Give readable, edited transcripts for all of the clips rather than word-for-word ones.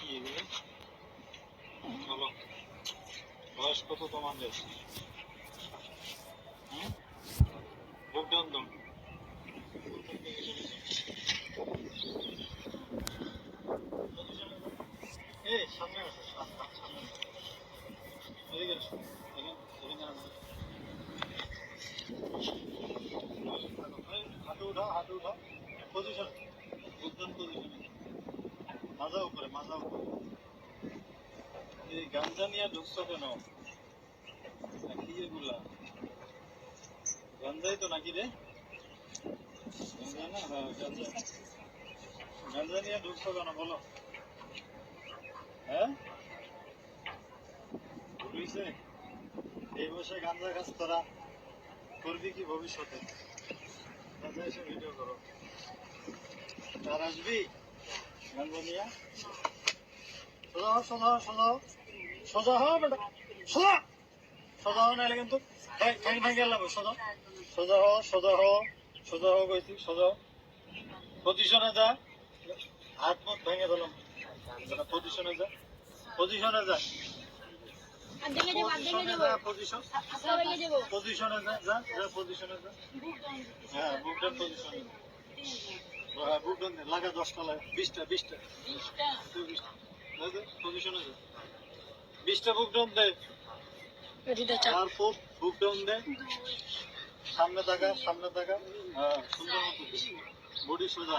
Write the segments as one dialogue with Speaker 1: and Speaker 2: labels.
Speaker 1: কি এগুলো? বলো, বয়স কত তোমাদের? বুক ডাউন দাও। এই সামনে আসো, সামনে এদিকে আসো, এখানে আসো। হাঁটু উঠাও, হাঁটু উঠাও, পজিশন, বুক ডাউন পজিশন, মাজা উপরে, মাজা উপরে। এই গাঞ্জা নিয়ে ঢুকছো কেন? কি এগুলা? গাঞ্জাই তো নাকি রে? গাঞ্জা না? হ্যাঁ গাঞ্জা। গাঞ্জা নিয়ে ঢুকছো কেন বলো? হ্যাঁ, বুঝছে? এই বয়সে গাঞ্জা খাস তোরা, করবি কি ভবিষ্যতে? গাঞ্জা এসে ভিডিও করো, আর আসবি গাঞ্জা নিয়ে? সোজা হও, সোজা হও, সোজা হও, সোজা হও বেটা, সোজা, সোজা হও, নাহলে কিন্তু ঠ্যাং ঠ্যাং গেলাম। সোজা, সোজা হও, সোজা হও, সোজা হও কইছি, সোজা হও। পজিশনে যা, হাত মুখ ভেঙে দিলাম। পজিশনে যা, পজিশনে যা, পজিশন, পজিশনে যা, যা, যা, পজিশনে যা। হ্যাঁ, বুক ডাউন পজিশনে। হ্যাঁ, বুক ডাউন লাগা 10টা লাগা, 20টা, 20টা, 20টা, পজিশনে যা, 20টা বুক ডাউন দে। আর বুক ডাউন দে, সামনে তাকা, সামনে তাকা। হ্যাঁ, সুন্দর মতো বডি সোজা,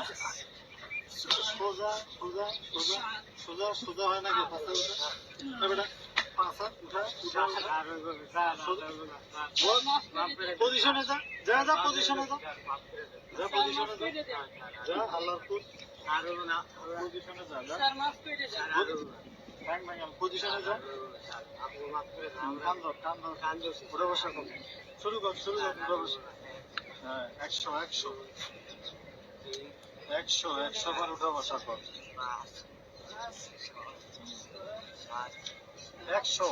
Speaker 1: সোজা, সোজা, সোজা, সোজা, সোজা হয় নাকি? পাশা উঠা, বেটা, পাশা উঠা, উঠা, পজিশনে যা, যা, যা, পজিশনে যা, যা, পজিশনে যা, যা, আল্লাহর কুল, পজিশনে যা, যা, পজিশনে যা, কান ধর, কান ধর, উঠে বসা কর, শুরু কর, শুরু কর, উঠে বসা। হ্যাঁ, 100, 100, 100, 100 বার উঠে বসা কর, 100,